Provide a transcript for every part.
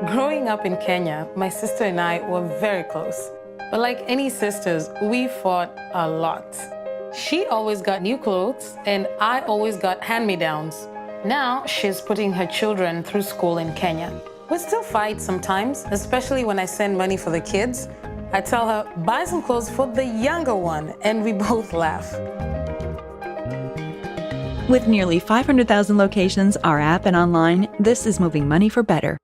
Growing up in Kenya, my sister and I were very close. But like any sisters, we fought a lot. She always got new clothes, and I always got hand-me-downs. Now she's putting her children through school in Kenya. We still fight sometimes, especially when I send money for the kids. I tell her, buy some clothes for the younger one, and we both laugh. With nearly 500,000 locations, our app and online, this is moving money for better.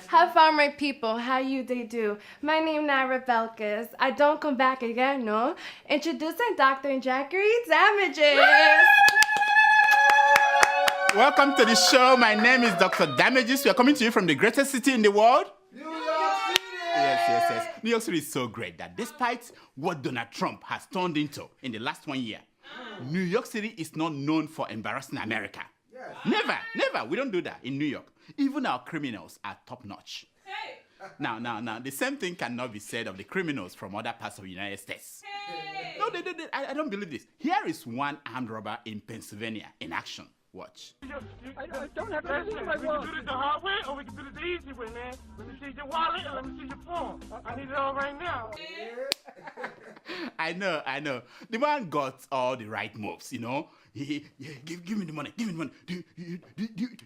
Hi farmer people, how you they do? My name Naira Belkis. I don't come back again, no? Introducing Dr. and Jackery Damages. Welcome to the show. My name is Dr. Damages. We are coming to you from the greatest city in the world. New York City! Yes. New York City is so great that despite what Donald Trump has turned into in the last 1 year, New York City is not known for embarrassing America. Yes. Never. We don't do that in New York. Even our criminals are top-notch. Hey. Now, the same thing cannot be said of the criminals from other parts of the United States. Hey. No, I don't believe this. Here is one armed robber in Pennsylvania in action. Watch. I don't have anything in my wallet. We can do this the hard way or we can do this the easy way, man. Let me see your wallet and let me see your phone. I need it all right now. I know. The man got all the right moves, you know. Give me the money. Do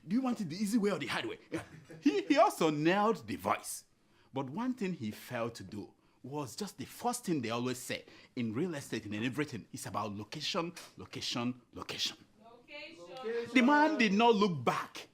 you want it the easy way or the hard way? Yeah. He also nailed the voice. But one thing he failed to do was just the first thing they always say in real estate and in everything. It's about location. The man did not look back.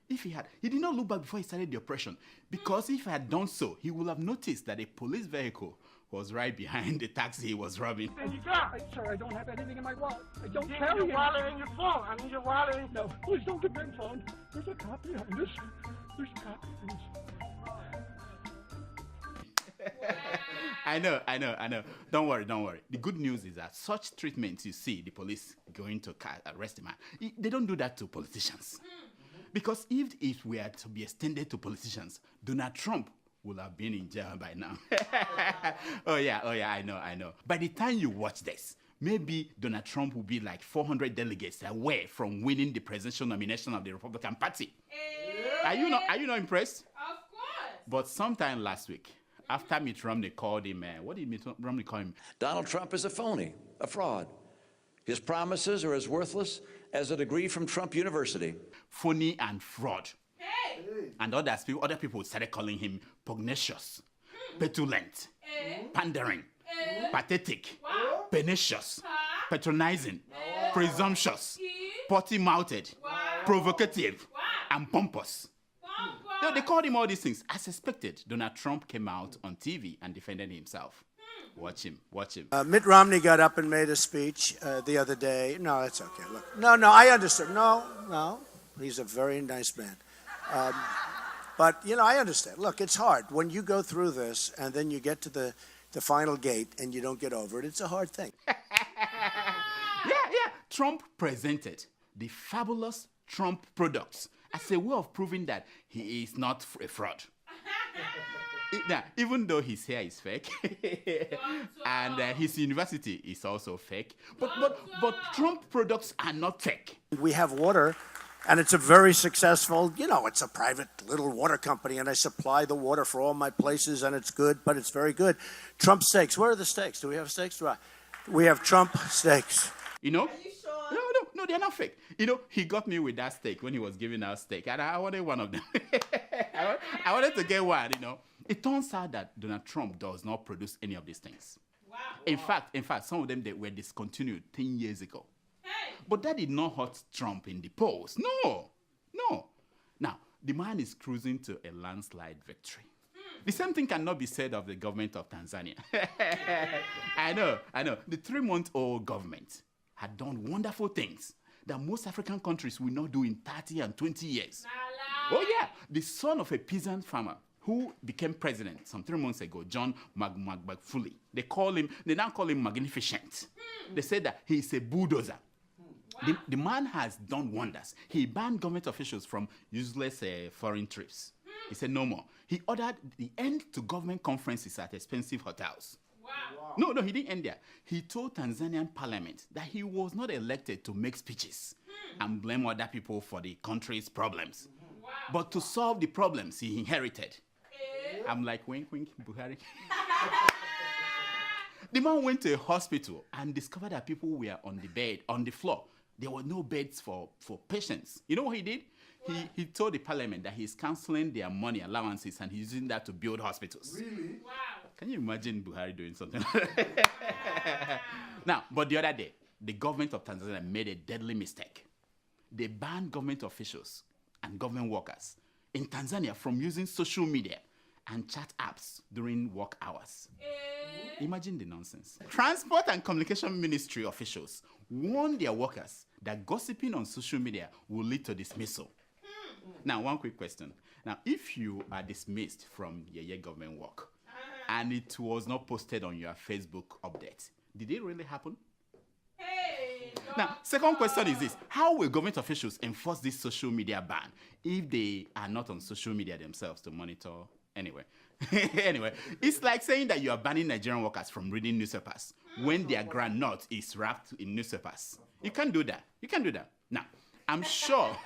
He did not look back before he started the operation, because if he had done so, he would have noticed that a police vehicle was right behind the taxi he was robbing. There you go. Sir, I don't have anything in my wallet. I don't carry your wallet and your phone. I need your wallet and no. Please don't give me your phone. There's a cop behind this. There's a cop behind this. I know. Don't worry. The good news is that such treatment you see the police going to arrest the man, they don't do that to politicians. Because if it were to be extended to politicians, Donald Trump would have been in jail by now. Oh yeah, I know. By the time you watch this, maybe Donald Trump will be like 400 delegates away from winning the presidential nomination of the Republican Party. Are you not impressed? Of course. But sometime last week, after Mitt Romney called him, what did Mitt Romney call him? Donald Trump is a phony, a fraud. His promises are as worthless as a degree from Trump University. Phony and fraud. Hey. And other people started calling him pugnacious, petulant, pandering, pathetic, pernicious, patronizing, presumptuous, potty-mouthed, provocative, and pompous. They called him all these things. As expected, Donald Trump came out on TV and defended himself. Watch him. Mitt Romney got up and made a speech the other day. No, that's okay. Look, no, I understand. No, he's a very nice man. But, I understand. Look, it's hard. When you go through this and then you get to the final gate and you don't get over it, it's a hard thing. Yeah. Trump presented the fabulous Trump products as a way of proving that he is not a fraud. Now, even though his hair is fake and his university is also fake, but Trump products are not fake. We have water, and it's a very successful, it's a private little water company, and I supply the water for all my places, and it's good, but it's very good. Trump steaks. Where are the steaks? Do we have steaks? We have Trump steaks. Are you sure? No, they're not fake. He got me with that steak when he was giving out steak, and I wanted one of them. I wanted to get one, It turns out that Donald Trump does not produce any of these things. Wow. In fact, some of them they were discontinued 10 years ago. Hey. But that did not hurt Trump in the polls. No. Now, the man is cruising to a landslide victory. The same thing cannot be said of the government of Tanzania. I know. The 3-month-old government had done wonderful things that most African countries will not do in 30 and 20 years. Oh yeah, the son of a peasant farmer who became president some 3 months ago, John Magufuli. They now call him Magnificent. They said that he is a bulldozer. Wow. The man has done wonders. He banned government officials from useless foreign trips. He said no more. He ordered the end to government conferences at expensive hotels. Wow. No, he didn't end there. He told Tanzanian parliament that he was not elected to make speeches and blame other people for the country's problems, but to solve the problems he inherited. I'm like, wink, wink, Buhari. The man went to a hospital and discovered that people were on the bed, on the floor. There were no beds for patients. You know what he did? He told the parliament that he's cancelling their money allowances and he's using that to build hospitals. Really? Wow. Can you imagine Buhari doing something like that? Now, but the other day, the government of Tanzania made a deadly mistake. They banned government officials and government workers in Tanzania from using social media and chat apps during work hours. Imagine the nonsense. Transport and Communication Ministry officials warned their workers that gossiping on social media will lead to dismissal. Now, one quick question. Now, if you are dismissed from your government work and it was not posted on your Facebook update, did it really happen? Now, second question is this. How will government officials enforce this social media ban if they are not on social media themselves to monitor? Anyway, it's like saying that you are banning Nigerian workers from reading newspapers when their groundnut is wrapped in newspapers. You can't do that. Now, I'm sure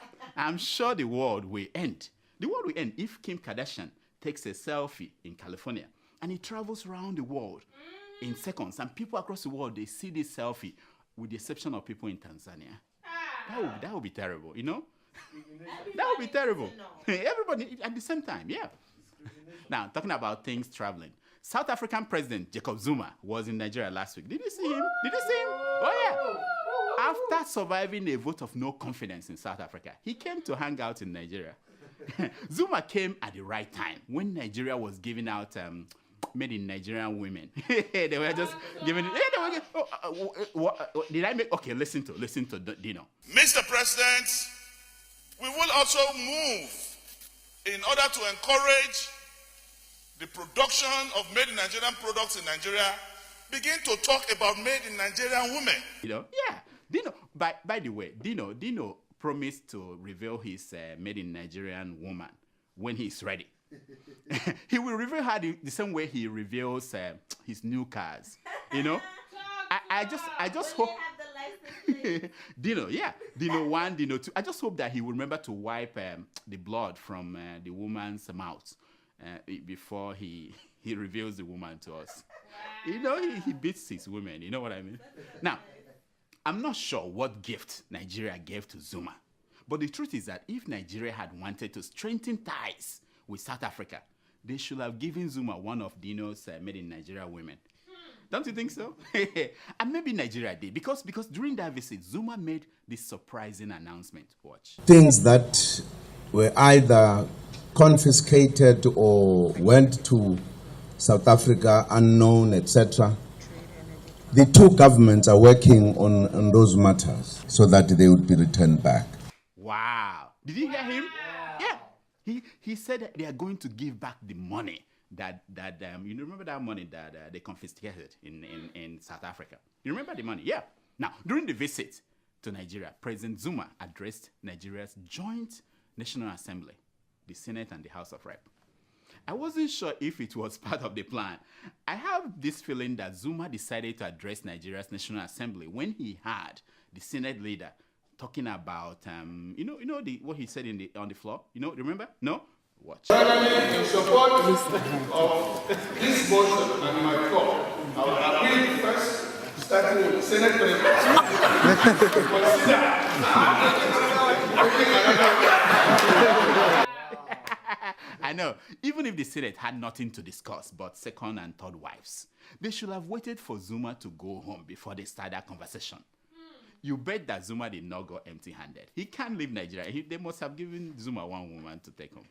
the world will end. The world will end if Kim Kardashian takes a selfie in California and he travels around the world in seconds, and people across the world, they see this selfie, with the exception of people in Tanzania. That would be terrible, you know? That would be terrible. Everybody at the same time, yeah. Now, talking about things traveling. South African President Jacob Zuma was in Nigeria last week. Did you see him? Oh, yeah. After surviving a vote of no confidence in South Africa, he came to hang out in Nigeria. Zuma came at the right time when Nigeria was giving out made in Nigerian women. They were just giving it. Did I make? Okay, listen to Dino. Mr. President, we will also move in order to encourage the production of made in Nigerian products in Nigeria. Begin to talk about made in Nigerian women. Yeah. Dino. By the way, Dino promised to reveal his made in Nigerian woman when he's ready. He will reveal her the same way he reveals his new cars. I just hope. Dino 1, Dino 2. I just hope that he will remember to wipe the blood from the woman's mouth before he reveals the woman to us. He beats his women. You know what I mean? Now, I'm not sure what gift Nigeria gave to Zuma, but the truth is that if Nigeria had wanted to strengthen ties with South Africa, they should have given Zuma one of Dino's made in Nigeria women. Don't you think so? And maybe Nigeria did, because during that visit, Zuma made this surprising announcement. Watch. Things that were either confiscated or went to South Africa unknown, etc. The two governments are working on those matters so that they would be returned back. Wow. Did you hear him? Yeah. He said that they are going to give back the money that you remember that money that they confiscated in South Africa. You remember the money? Yeah. Now, during the visit to Nigeria, President Zuma addressed Nigeria's joint National Assembly, the Senate and the House of Rep. I wasn't sure if it was part of the plan. I have this feeling that Zuma decided to address Nigeria's National Assembly when he had the Senate leader talking about, what he said on the floor. Remember? No? Watch. Finally, in support of this motion and my call, I will appeal first, starting with the Senate President. I know, even if the Senate had nothing to discuss but second and third wives, they should have waited for Zuma to go home before they start that conversation. You bet that Zuma did not go empty-handed. He can't leave Nigeria. They must have given Zuma one woman to take home.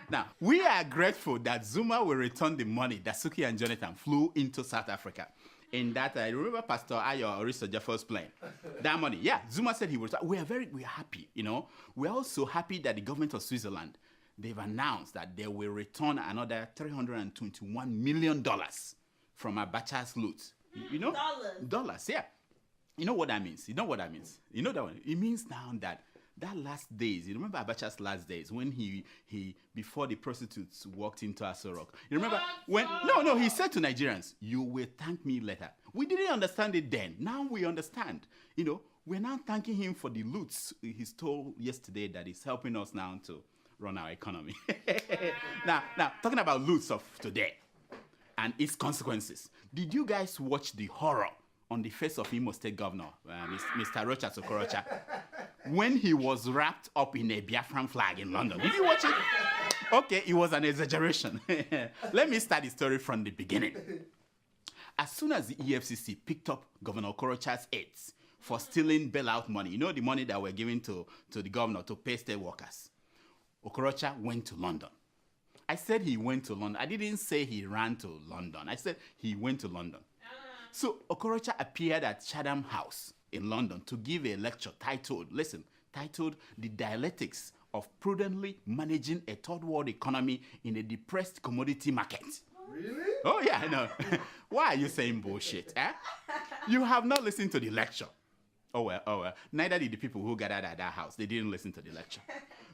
Now, we are grateful that Zuma will return the money that Suki and Jonathan flew into South Africa. In that, I remember Pastor Ayo Oriso Jeffo's plane. That money, yeah, Zuma said he would. We are happy, We are also happy that the government of Switzerland, they've announced that they will return another $321 million from Abacha's loot. Dollars, yeah. You know what that means? You know that one? It means now that that last days, you remember Abacha's last days when he before the prostitutes walked into Aso Rock? You remember when? No, he said to Nigerians, "You will thank me later." We didn't understand it then. Now we understand. You know, we're now thanking him for the loots he stole yesterday that is helping us now to run our economy. Now, talking about loots of today and its consequences. Did you guys watch the horror on the face of Imo State Governor, Mr. Rocha Sokorocha, when he was wrapped up in a Biafran flag in London? Did you watch it? Okay, it was an exaggeration. Let me start the story from the beginning. As soon as the EFCC picked up Governor Okorocha's aides for stealing bailout money, you know, the money that were given to the governor to pay state workers, Okorocha went to London. I said he went to London. I didn't say he ran to London. I said he went to London. So Okorocha appeared at Chatham House in London to give a lecture titled The Dialectics of Prudently Managing a Third World Economy in a Depressed Commodity Market. Really? Oh, yeah, I know. Why are you saying bullshit? Eh? You have not listened to the lecture. Oh, well. Neither did the people who gathered at that house. They didn't listen to the lecture.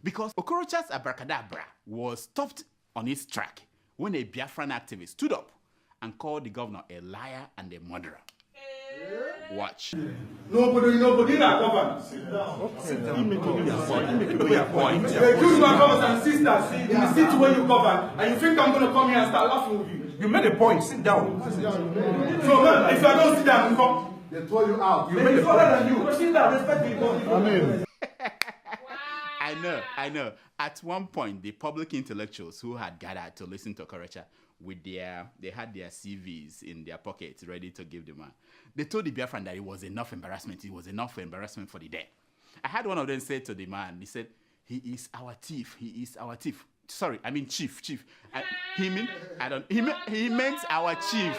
Because Okorocha's abracadabra was stopped on its track when a Biafran activist stood up and called the governor a liar and a murderer. Watch. Nobody not government. Sit down. Sit down. Your point. The accused my brothers and sisters in the city where you govern, and you think I'm going to come here and start laughing with you? You made a point. Sit down. So, man, if I don't sit down, come. They throw you out. You made a point. Than you. Sit down. Respect me. Amen. I know. At one point, the public intellectuals who had gathered to listen to Okorocha, they had their CVs in their pockets ready to give the man. They told the Biafran that it was enough embarrassment. It was enough embarrassment for the day. I had one of them say to the man, he said, "He is our thief. He is our thief." Sorry, I mean chief. He meant our chief.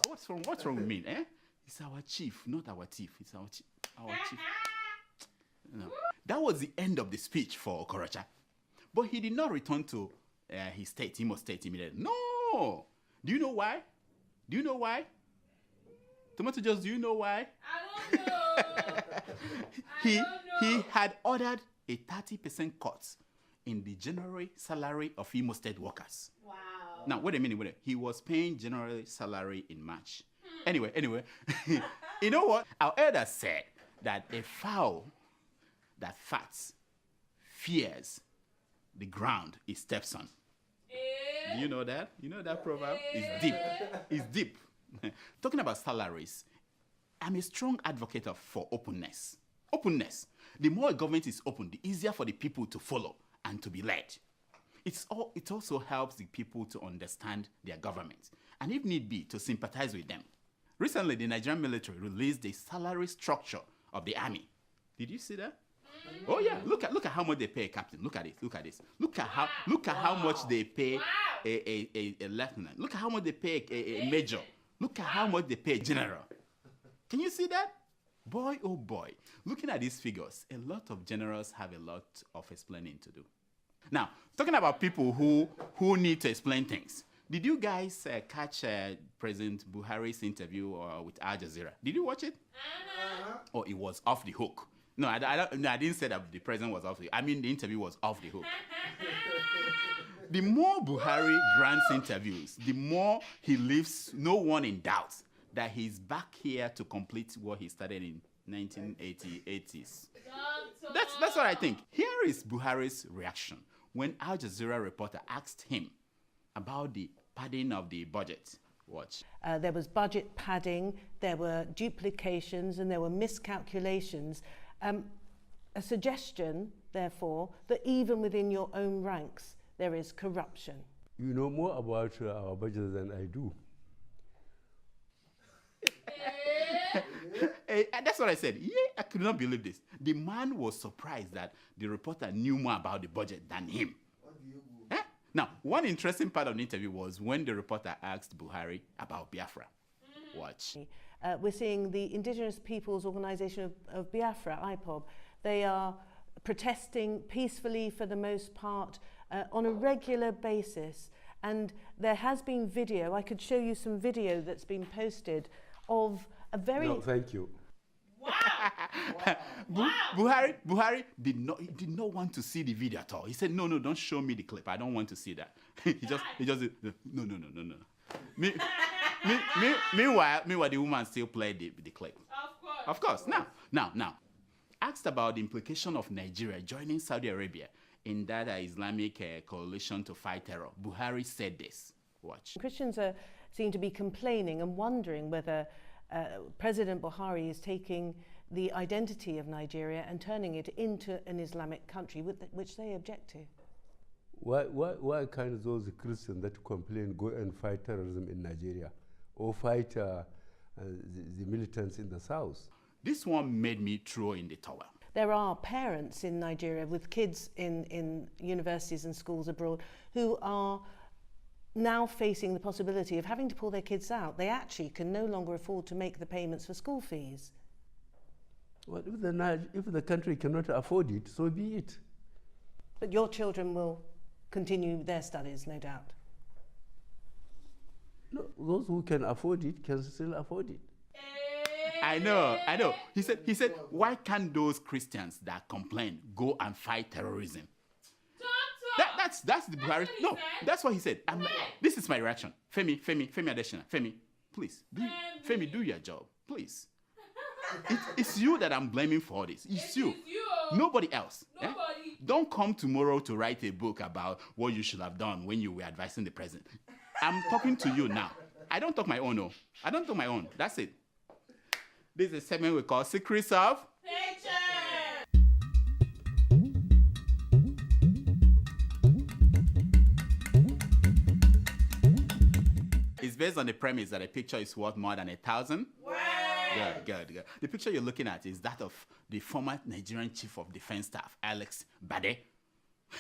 What's wrong with me? Eh? It's our chief, not our thief. It's our chief. No. That was the end of the speech for Okorocha. But he did not return to his state, Imo State, immediately. No! Do you know why? Tomato Juice, do you know why? I don't know. He had ordered a 30% cut in the January salary of Imo State workers. Wow. Now, wait a minute. He was paying January salary in March. Anyway. You know what? Our elders said that a fowl that farts fears the ground it steps on. Do you know that? You know that proverb? It's deep. Talking about salaries, I'm a strong advocate for openness. The more a government is open, the easier for the people to follow and to be led. It also helps the people to understand their government, and if need be, to sympathize with them. Recently, the Nigerian military released the salary structure of the army. Did you see that? Oh yeah, look at how much they pay a captain. Look at this. Look at how much they pay a lieutenant. Look at how much they pay a major. Look at how much they pay a general. Can you see that? Boy, oh boy. Looking at these figures, a lot of generals have a lot of explaining to do. Now, talking about people who need to explain things. Did you guys catch President Buhari's interview with Al Jazeera? Did you watch it? Oh, it was off the hook. No, I didn't say that the president was off the hook. I mean, the interview was off the hook. The more Buhari grants interviews, the more he leaves no one in doubt that he's back here to complete what he started in 1980s. That's what I think. Here is Buhari's reaction when Al Jazeera reporter asked him about the padding of the budget. Watch. There was budget padding, there were duplications, and there were miscalculations. A suggestion, therefore, that even within your own ranks, there is corruption. You know more about our budget than I do. That's what I said. Yeah, I could not believe this. The man was surprised that the reporter knew more about the budget than him. Now, one interesting part of the interview was when the reporter asked Buhari about Biafra. Watch. We're seeing the Indigenous Peoples Organization of Biafra, IPOB. They are protesting peacefully for the most part on a regular basis. And there has been video, I could show you some video that's been posted of a very... No, thank you. Wow! Buhari did not want to see the video at all. He said, no, don't show me the clip. I don't want to see that. he just no. Meanwhile, the woman still played the clip. Of course. Now, asked about the implication of Nigeria joining Saudi Arabia in that Islamic coalition to fight terror, Buhari said this. Watch. Christians seem to be complaining and wondering whether President Buhari is taking the identity of Nigeria and turning it into an Islamic country, which they object to. Why can't those Christians that complain go and fight terrorism in Nigeria or fight the militants in the south? This one made me throw in the towel. There are parents in Nigeria with kids in universities and schools abroad who are now facing the possibility of having to pull their kids out. They actually can no longer afford to make the payments for school fees. Well, if the country cannot afford it, so be it. But your children will continue their studies, no doubt. No, those who can afford it can still afford it. I know. He said, why can't those Christians that complain go and fight terrorism? That's the Buhari. No, that's what he said. This is my reaction. Femi Adesina. Femi, please. Femi, do your job. Please. It's you that I'm blaming for this. It's you. Nobody else. Nobody. Don't come tomorrow to write a book about what you should have done when you were advising the president. I'm talking to you now. I don't talk my own, no. I don't talk my own. That's it. This is a segment we call Secrets of It's based on the premise that a picture is worth more than 1,000. Wow. Good. The picture you're looking at is that of the former Nigerian Chief of Defense Staff, Alex Bade.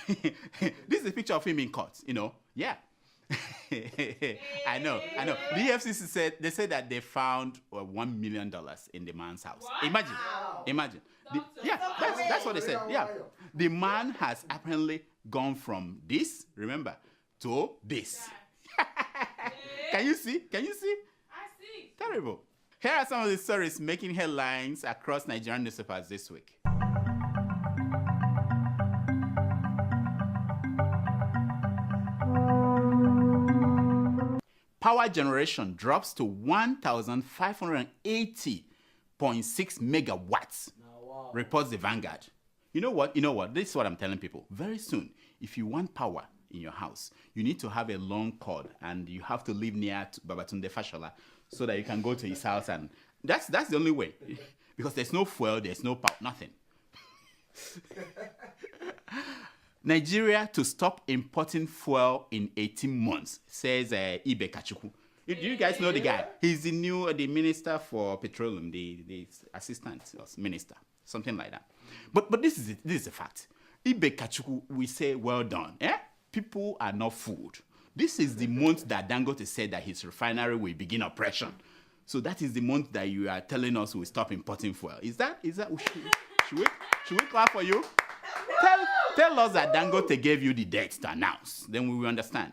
This is a picture of him in court, Yeah. I know. The EFCC said that they found $1 million in the man's house. Wow. Imagine. That's what they said. Yeah. The man has apparently gone from this, remember, to this. Can you see? I see. Terrible. Here are some of the stories making headlines across Nigerian newspapers this week. Power generation drops to 1,580.6 megawatts, reports the Vanguard. You know what? This is what I'm telling people. Very soon, if you want power in your house, you need to have a long cord, and you have to live near Babatunde Fashola so that you can go to his house, and that's the only way. Because there's no fuel, there's no power, nothing. Nigeria to stop importing fuel in 18 months, says Ibe Kachukwu. Do you guys know the guy? He's the minister for petroleum, the assistant minister, something like that. But this is a fact. Ibe Kachukwu, we say, well done. People are not fooled. This is the month that Dangote said that his refinery will begin operation. So that is the month that you are telling us we'll stop importing fuel. Is that should we clap for you? Tell us that Dangote gave you the date to announce. Then we will understand.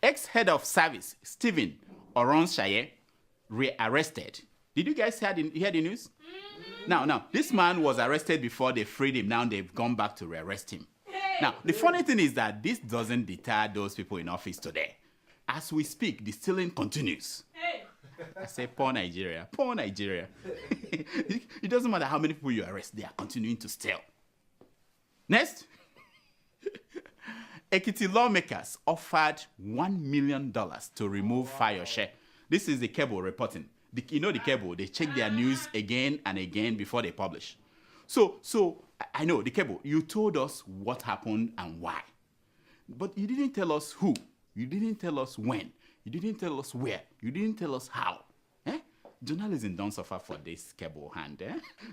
Ex-head of service, Stephen Oronshaye, rearrested. Did you guys hear the news? Now, this man was arrested before they freed him. Now they've gone back to rearrest him. Now, the funny thing is that this doesn't deter those people in office today. As we speak, the stealing continues. I say, poor Nigeria. It doesn't matter how many people you arrest, they are continuing to steal. Next. Ekiti lawmakers offered $1 million to remove Fayose. This is the Cable reporting. The Cable, they check their news again and again before they publish. So I know, the Cable, you told us what happened and why. But you didn't tell us who. You didn't tell us when. You didn't tell us where. You didn't tell us how. Journalism don't suffer for this Cable hand.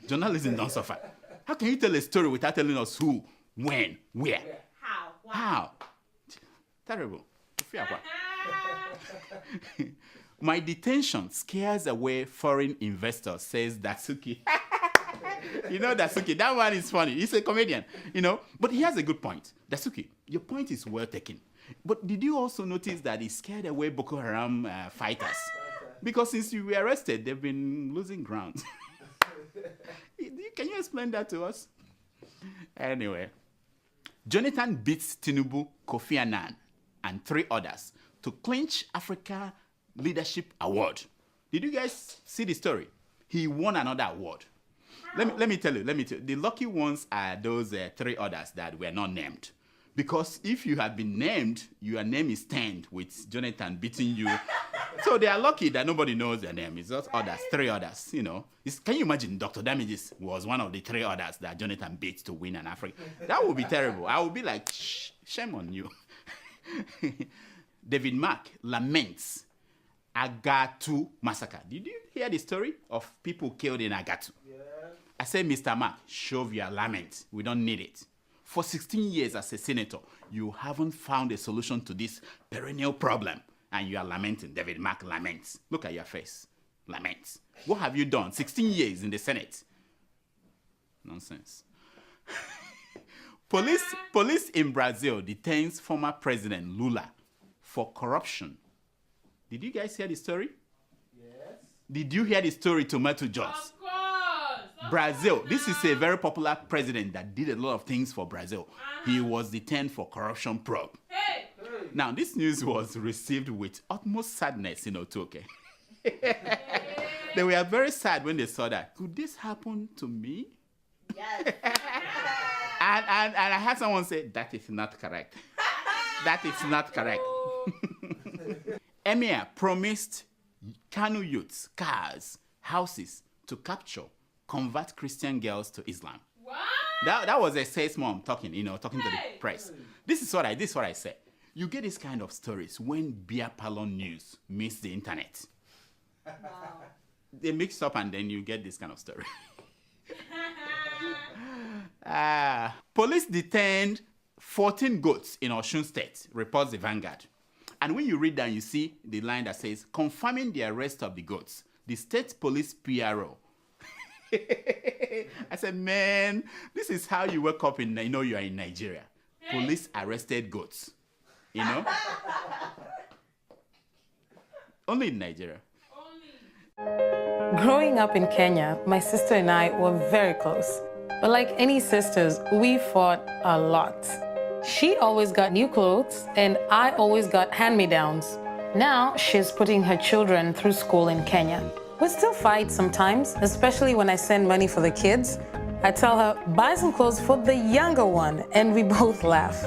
Journalism don't suffer. How can you tell a story without telling us who, when, where? How? Terrible. My detention scares away foreign investors, says Datsuki. You know Datsuki, that one is funny. He's a comedian, But he has a good point. Datsuki, your point is well taken. But did you also notice that he scared away Boko Haram fighters? Because since you were arrested, they've been losing ground. Can you explain that to us? Anyway, Jonathan beats Tinubu, Kofi Annan, and 3 others to clinch Africa Leadership Award. Did you guys see the story? He won another award. Let me tell you. The lucky ones are those 3 others that were not named. Because if you had been named, your name is stained with Jonathan beating you. So they are lucky that nobody knows their name. It's just others, 3 others, you know. Can you imagine Dr. Damages was one of the 3 others that Jonathan beat to win an Africa? That would be terrible. I would be like, shame on you. David Mark laments Agatu massacre. Did you hear the story of people killed in Agatu? Yeah. I said, Mr. Mark, show your lament. We don't need it. For 16 years as a senator, you haven't found a solution to this perennial problem. And you are lamenting. David Mark laments. Look at your face. Laments. What have you done? 16 years in the Senate. Nonsense. Police in Brazil detains former President Lula for corruption. Did you guys hear the story? Yes. Did you hear the story, Tomato Jaws? Of course. Brazil. This is a very popular president that did a lot of things for Brazil. He was detained for corruption probe. Hey. Now, this news was received with utmost sadness in Otoke. They were very sad when they saw that. Could this happen to me? Yes. and I had someone say, that is not correct. That is not correct. Emir promised Kanu youths cars, houses to capture, convert Christian girls to Islam. What? That was a sales mom talking to the press. This is what I said. You get this kind of stories when beer parlor news meets the internet. Wow. They mix up and then you get this kind of story. Police detained 14 goats in Osun State, reports the Vanguard. And when you read that, you see the line that says, confirming the arrest of the goats, the state police PRO. I said, man, this is how you wake up you are in Nigeria. Hey. Police arrested goats. You know? Only in Nigeria. Growing up in Kenya, my sister and I were very close. But like any sisters, we fought a lot. She always got new clothes, and I always got hand-me-downs. Now she's putting her children through school in Kenya. We still fight sometimes, especially when I send money for the kids. I tell her, buy some clothes for the younger one, and we both laugh.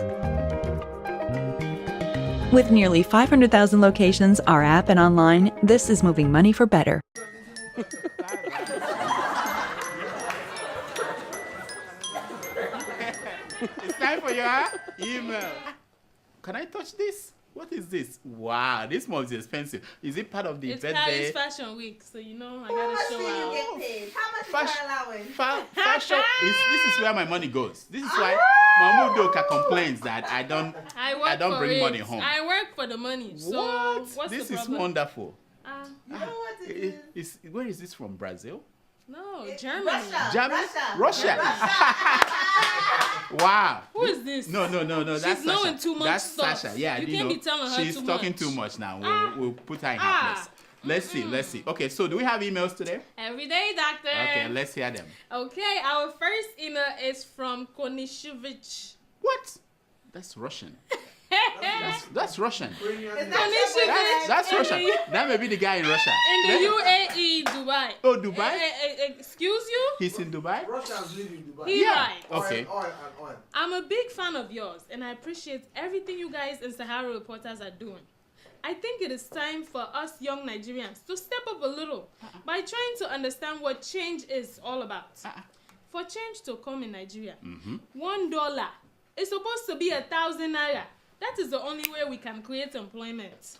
With nearly 500,000 locations, our app and online, this is moving money for better. It's time for your email. Can I touch this? What is this? Wow, this must be expensive. Is it part of the birthday? It's Paris Fashion Week, so I gotta show out. You get paid. How much is your allowance? Fashion. This is where my money goes. This is why Mahmoud Doka complains that I don't bring money home. I work for the money. So what's this the problem? is wonderful. You know what it is? Where is this from? Brazil? No, Germany. Russia. Wow. Who is this? No. That's She's knowing Sasha. too much That's stuff. Sasha. Yeah, you can't be telling her she's too talking much. too much now. We'll put her in her place. Let's see. Okay, so do we have emails today? Every day, doctor. Okay, let's hear them. Okay, our first email is from Konishevich. What? That's Russian. That's Russian. That's Russian. That may be the guy in Russia. In the UAE, Dubai. Oh, Dubai? Excuse you? He's in Dubai? Russians live in Dubai. He right. Okay. Oil. I'm a big fan of yours, and I appreciate everything you guys and Sahara reporters are doing. I think it is time for us young Nigerians to step up a little by trying to understand what change is all about. For change to come in Nigeria, $1 is supposed to be 1,000 naira. That is the only way we can create employment.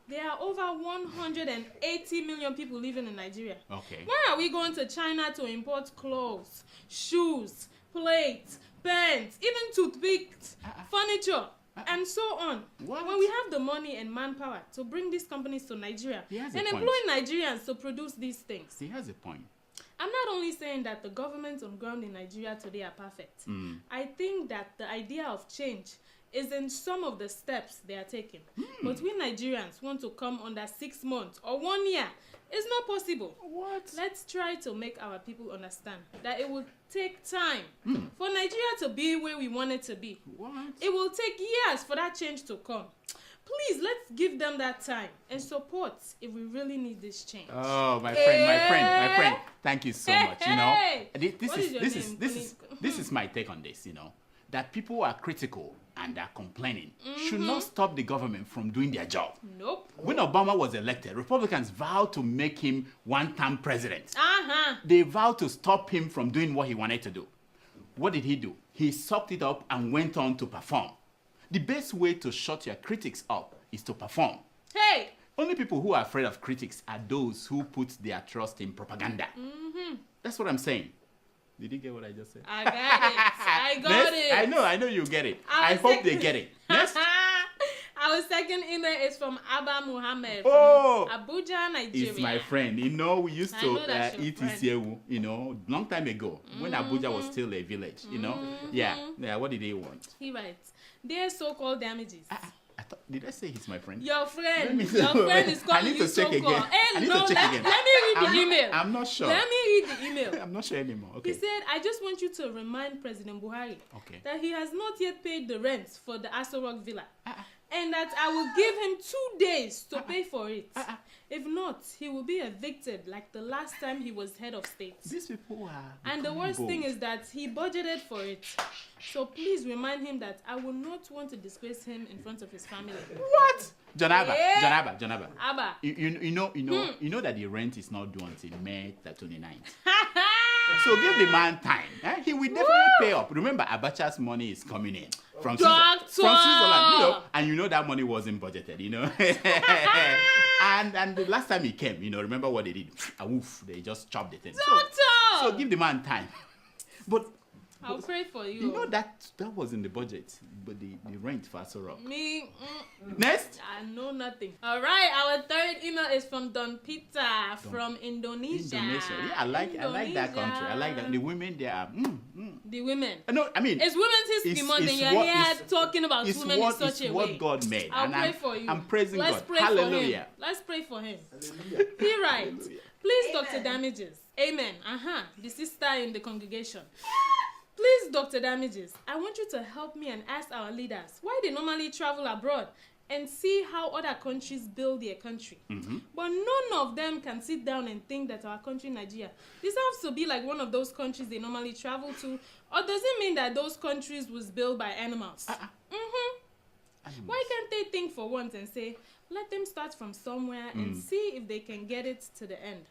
There are over 180 million people living in Nigeria. Okay. Why are we going to China to import clothes, shoes, plates, pens, even toothpicks, furniture, and so on? What? When we have the money and manpower to bring these companies to Nigeria and employ Nigerians to produce these things. He has a point. I'm not only saying that the governments on ground in Nigeria today are perfect. I think that the idea of change is in some of the steps they are taking. But we Nigerians want to come under 6 months or 1 year. It's not possible. What? Let's try to make our people understand that it will take time for Nigeria to be where we want it to be. What? It will take years for that change to come. Please, let's give them that time and support if we really need this change. Oh, my friend. Thank you so much. You know, this is my take on this. You know, that people are critical and are complaining should not stop the government from doing their job. Nope. When Obama was elected, Republicans vowed to make him one-term president. They vowed to stop him from doing what he wanted to do. What did he do? He sucked it up and went on to perform. The best way to shut your critics up is to perform. Hey! Only people who are afraid of critics are those who put their trust in propaganda. That's what I'm saying. Did you get what I just said? I got it. I got it. I know you get it. I hope they get it. Next. Our second email is from Abba Muhammad Oh! from Abuja, Nigeria. It's my friend. You know, we used to eat friend. Isiewu, you know, long time ago when Abuja was still a village, you know. Yeah. What did he want? He writes, dear so-called damages. Did I say he's my friend? Your friend is calling you so-called. I need to check again. Let me read the email. I'm not sure. Let me read the email. I'm not sure anymore. Okay. He said, I just want you to remind President Buhari that he has not yet paid the rent for the Aso Rock Villa. And that I will give him 2 days to pay for it. If not, he will be evicted like the last time he was head of state. These people are... And the worst thing is that he budgeted for it. So please remind him that I will not want to disgrace him in front of his family. What? Janaba. Abba. You know that the rent is not due until May 29th. So give the man time. He will definitely pay up. Remember, Abacha's money is coming in from Switzerland, you know, and you know that money wasn't budgeted, you know. and the last time he came, you know, remember what they did? They just chopped the thing. So give the man time. But I'll pray for you. You know that was in the budget, but the rent for Aso Rock. Me. Next. I know nothing. All right, our third email is from Don Peter from Indonesia. Yeah, I like that country. I like that. The women there are. The women. No, I mean. It's Women's History Month, and you're here talking about women in such a way. It's what God made. I'll pray for you. I'm praising Let's God. Pray Hallelujah. For him. Let's pray for him. He writes, please, Dr. Damages. Amen. The sister in the congregation. Please, Dr. Damages, I want you to help me and ask our leaders why they normally travel abroad and see how other countries build their country. But none of them can sit down and think that our country, Nigeria, deserves to be like one of those countries they normally travel to. Or does it mean that those countries was built by animals? Why can't they think for once and say, let them start from somewhere and see if they can get it to the end?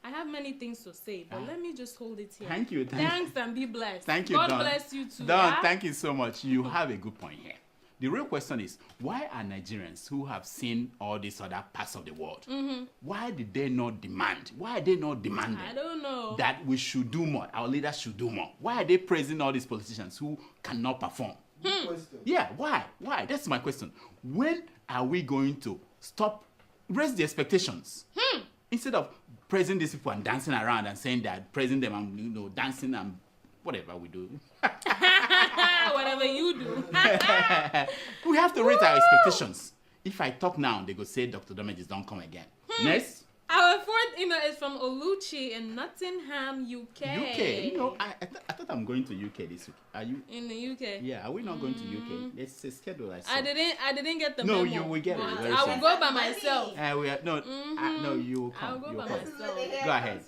I have many things to say, but let me just hold it here. Thank you. Thanks and be blessed. Thank you, God Don. bless you too. Don, thank you so much. You have a good point here. The real question is, why are Nigerians who have seen all these other parts of the world, why did they not demand? Why are they not demanding? I don't know. That we should do more, our leaders should do more. Why are they praising all these politicians who cannot perform? Yeah, why? Why? That's my question. When are we going to stop, raise the expectations? Instead of praising these people and dancing around and saying that, praising them and dancing and whatever we do. Whatever you do. We have to raise our expectations. If I talk now, they go say Dr. Damages don't come again. Next. Our fourth email is from Oluchi in Nottingham, UK. UK. You know, I thought I'm going to UK this week. Are you? In the UK? Yeah, are we not going to UK? It's a schedule I saw. I didn't get the memo. memo. No, you will get it. I will go by myself. No, you will come. I'll go by myself. Go ahead.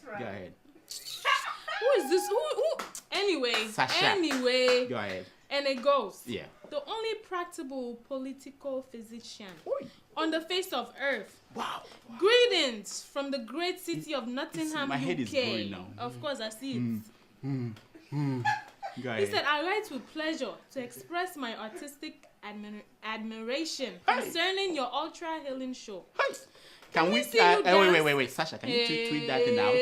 Who is this? Who? Anyway. Sasha. Anyway. Go ahead. And it goes. Yeah. The only practical political physician on the face of earth. Wow. Greetings from the great city of Nottingham, my UK. head is going now. Of course, I see it. Go ahead. He said, I write with pleasure to express my artistic admiration concerning your Ultra Healing Show. Can we wait, Sasha, can you tweet that thing out?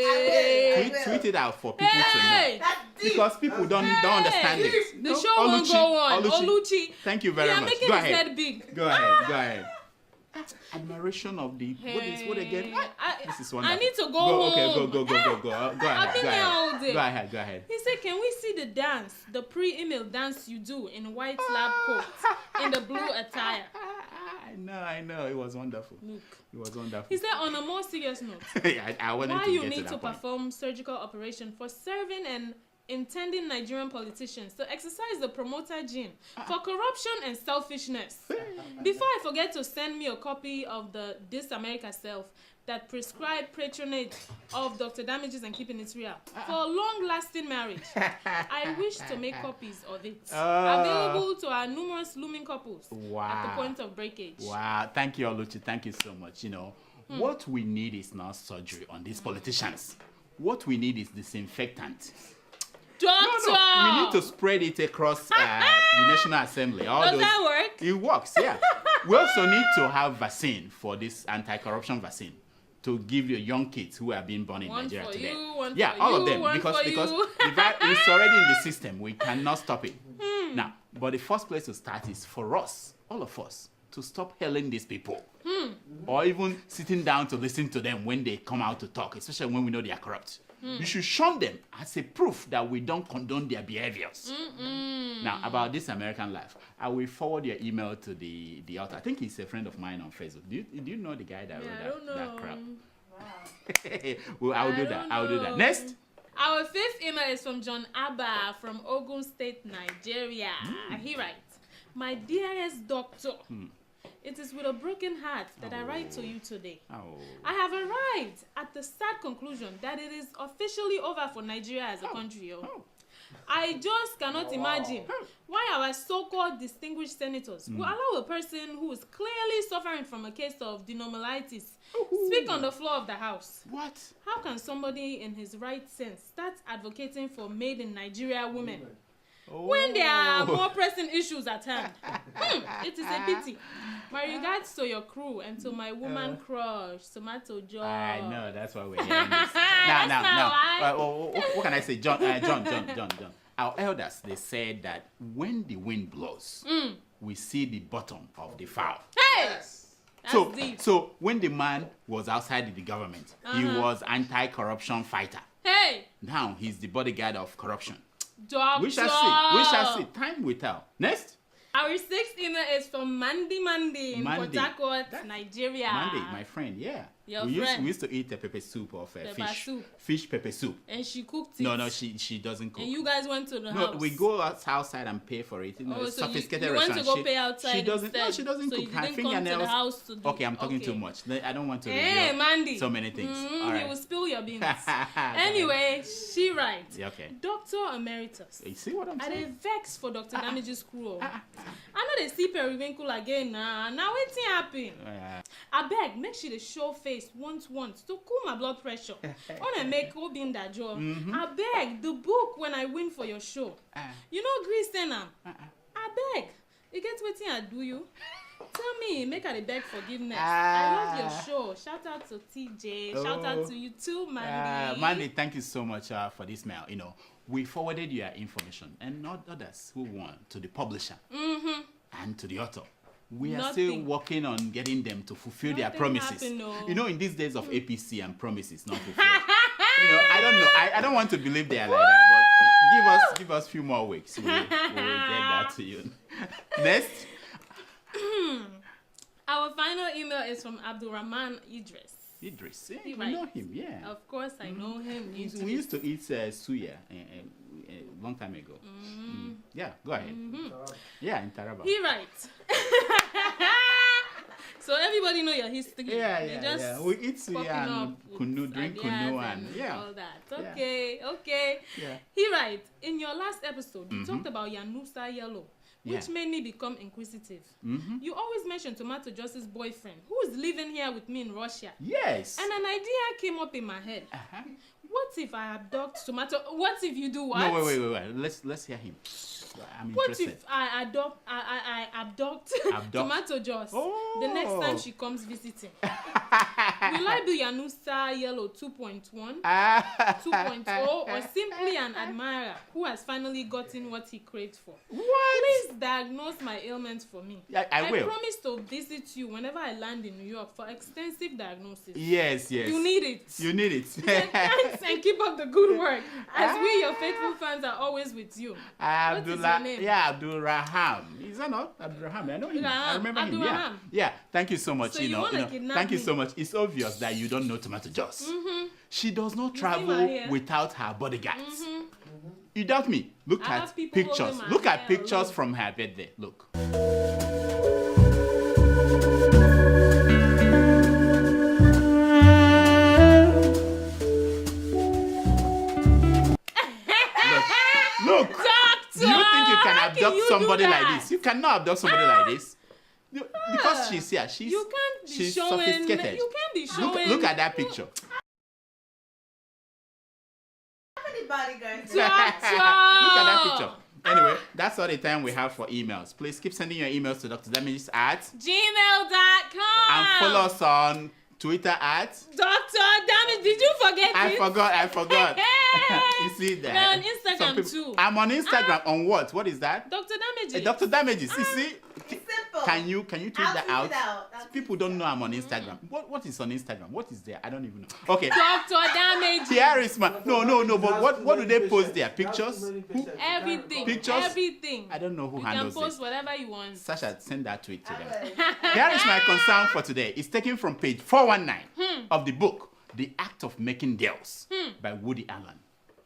Tweet it out for people to know. Because people don't understand it. The show won't go on. Oluchi. Thank you very much. Making go his ahead. head big. Go ahead. Admiration of the what again? This is wonderful. I need to go home. Go ahead. Go ahead. He said, can we see the dance, the pre-email dance you do in white lab coat in the blue attire. I know. It was wonderful. Look. It was wonderful. He said, on a more serious note, I wanted why to you get need to to that point. perform surgical operation for serving and intending Nigerian politicians to exercise the promoter gene for corruption and selfishness. Before I forget to send me a copy of the This America Self that prescribed patronage of Dr. Damages and keeping it real for a long-lasting marriage. I wish to make copies of it available to our numerous looming couples at the point of breakage. Wow, thank you, Oluchi. Thank you so much. You know, what we need is not surgery on these politicians. What we need is disinfectant. Doctor! No, we need to spread it across the National Assembly. Does that work? It works, yeah. We also need to have vaccine for this anti-corruption vaccine to give your young kids who are being born in Nigeria today. All of them, because the virus is already in the system. We cannot stop it. Now, but the first place to start is for us, all of us, to stop hailing these people, or even sitting down to listen to them when they come out to talk, especially when we know they are corrupt. You should shun them as a proof that we don't condone their behaviors. Now, about This American Life, I will forward your email to the author. I think he's a friend of mine on Facebook. Do you know the guy that wrote that crap? Wow. Well, I'll do that. Next. Our fifth email is from John Abba from Ogun State, Nigeria. He writes, "My dearest doctor, it is with a broken heart that I write to you today. I have arrived at the sad conclusion that it is officially over for Nigeria as a country. I just cannot imagine why our so-called distinguished senators will allow a person who is clearly suffering from a case of denomalitis speak on the floor of the House. What? How can somebody in his right sense start advocating for made in Nigeria women when there are more pressing issues at hand? It is a pity. My regards to your crew and to my woman crush, Tomato Joe." I know, that's why we're hearing this. No. What can I say? John. Our elders, they said that when the wind blows, we see the bottom of the fowl. Hey! So when the man was outside the government, he was anti-corruption fighter. Hey! Now he's the bodyguard of corruption. Doctor! We shall see. Time will tell. Next. Our sixth email is from Mandy in Port Harcourt, Nigeria. Mandy, my friend, yeah. Your we friend. Used to eat a pepper soup of fish pepper soup. And she cooked it. No, she doesn't cook. And you guys went to the house. No, we go outside and pay for it. You know, so sophisticated you went to go pay outside. She doesn't. No, she doesn't so cook. You Her didn't come to the house to do. Okay, I'm talking too much. I don't want to reveal Mandy. So many things. All right. You will spill your beans. Anyway, she writes. Okay. Dr. Emeritus. You see what I'm saying? I dey vex for Dr. Damages' crew. I know they see periwinkle again now. Now wetin happen? I beg, make she dey show face once to cool my blood pressure. Wanna make Obinda job. I beg, the book when I win for your show. You know Greece then I beg. You get wetin I do you? Tell me, make I beg forgiveness. I love your show. Shout out to TJ. Shout out to you too, Mandy. Mandy, thank you so much for this mail. You know, we forwarded your information and not others who want to the publisher and to the author. We are still working on getting them to fulfill their promises. You know, in these days of APC and promises not fulfilled. You know, I don't know. I don't want to believe they are like that, but give us a few more weeks. We'll get that to you. Next. Our final email is from Abdulrahman Idris. Yeah, you know him, yeah. Of course, I know him. We used to eat suya a long time ago. Yeah, go ahead. Yeah, in Taraba. He writes. So everybody know your history. Yeah. We eat suya and kunu, drink kunu and all that. Okay. Yeah. He writes, in your last episode, you talked about Yanusa Yellow, which made me become inquisitive. You always mention Tomato Joss's boyfriend, who is living here with me in Russia. Yes. And an idea came up in my head. What if I abduct Tomato? What if you do what? No, wait. Let's hear him. I'm interested. What if I abduct Tomato Joss the next time she comes visiting? Will I be your new star yellow 2.1, 2.0, or simply an admirer who has finally gotten what he craved for? What? Please diagnose my ailments for me. I will. I promise to visit you whenever I land in New York for extensive diagnosis. Yes. You need it. You need it. Thanks and keep up the good work. As we, your faithful fans, are always with you. What is your name? Yeah, Abdul Raham. Is that not Abdul Raham? I know him. I remember him. Yeah. Thank you so much. So you thank you so much. It's obvious that you don't know Tomato Juice. She does not travel without her bodyguards. You doubt me? Look at pictures. Look at pictures from her birthday. Look. Look. Doctor, do you think you can abduct somebody like this? You cannot abduct somebody like this. Because she's here. She's sophisticated. You can't be showing. Look at that picture. How many bodyguards? Doctor! Look at that picture. Anyway, that's all the time we have for emails. Please keep sending your emails to Dr. Damages at gmail.com and follow us on Twitter at Dr. Damage. Did you forget I it? forgot. You see that? We're on Instagram too. I'm on Instagram. On what? What is that? Dr. Damages. Dr. Damages. You see? Simple. Can you tweet that out? People don't know I'm on Instagram. What is on Instagram? What is there? I don't even know. Okay. Dr. Damages. Here is my no. But what do they post there? Pictures? Who? Everything. Pictures? Everything. I don't know who you handles can post this. whatever you want. Sasha, send that tweet to them. Here is my concern for today. It's taken from page 419 of the book, The Act of Making Deals by Woody Allen.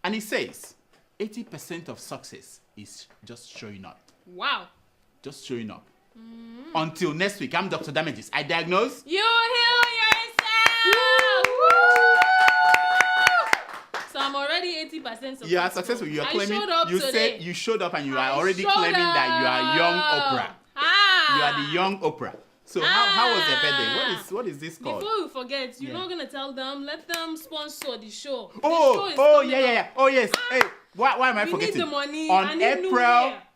And it says, 80% of success is just showing up. Wow. Just showing up. Until next week, I'm Dr. Damages. I diagnose. You heal yourself. So I'm already 80% successful. You are successful. You are claiming. You said you showed up and you are already claiming that you are young Oprah. You are the young Oprah. So how was your birthday? What is this called? Before you forget, you're not gonna tell them. Let them sponsor the show. Yeah. Oh yes. Hey, why am I forgetting? Need the money. On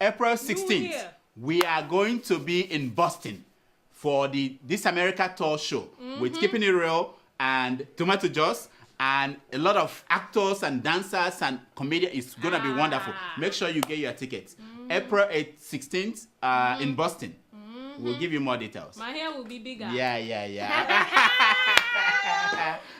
April 16th, we are going to be in Boston for the This America Tour show with Keeping It Real and Tomato Juice and a lot of actors and dancers and comedians. It's gonna be wonderful. Make sure you get your tickets. April 16th in Boston. We'll give you more details. My hair will be bigger. Yeah.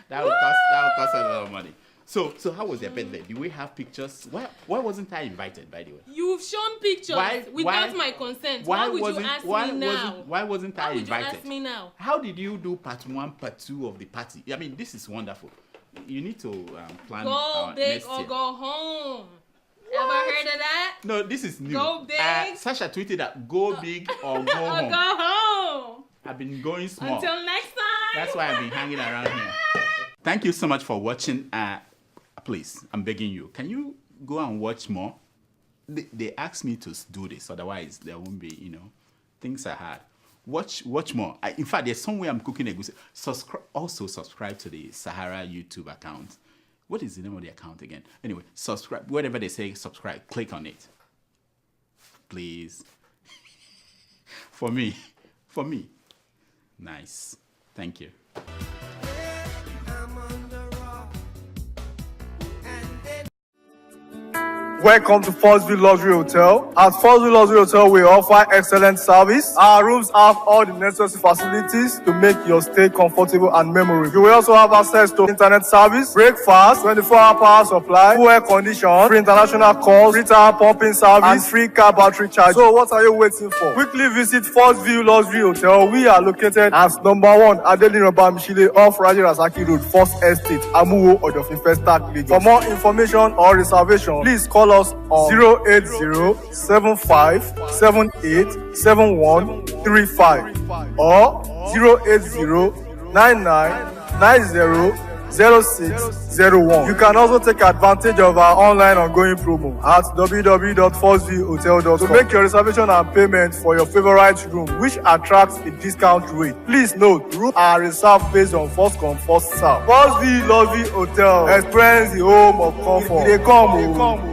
that will cost a lot of money. So how was your birthday? Do we have pictures? Why wasn't I invited, by the way? You've shown pictures without my consent. Why would you ask me now? Why wasn't I invited? Why would you ask me now? How did you do part 1, part 2 of the party? I mean, this is wonderful. You need to plan go big next or year. go home. Ever heard of that? No, this is new. Go big. Sasha tweeted that go big or go home. Go home. I've been going small. Until next time. That's why I've been hanging around here. Thank you so much for watching. Please, I'm begging you. Can you go and watch more? They asked me to do this, otherwise there won't be, things are hard. Watch more. In fact, there's some way I'm cooking a goose. Also subscribe to the Sahara YouTube account. What is the name of the account again? Anyway, subscribe. Whatever they say, subscribe. Click on it. Please. For me. Nice. Thank you. Welcome to Forstview Luxury Hotel. At Forstview Luxury Hotel, we offer excellent service. Our rooms have all the necessary facilities to make your stay comfortable and memorable. You will also have access to internet service, breakfast, 24-hour power supply, full air condition, free international calls, free tire pumping service, and free car battery charge. So what are you waiting for? Quickly visit Forstview Luxury Hotel. We are located at number 1 Adeola Mishile off Raji Rasaki Road, First Estate, Amuwo, Odofin Festac, Lagos. For more information or reservation, please call us on 08075787135 or 08099900601. You can also take advantage of our online ongoing promo at www.forceviewhotel.com to make your reservation and payment for your favorite room, which attracts a discount rate. Please note, rooms are reserved based on first come, first serve. Forstview Luxury Hotel. Experience the home of comfort. They come.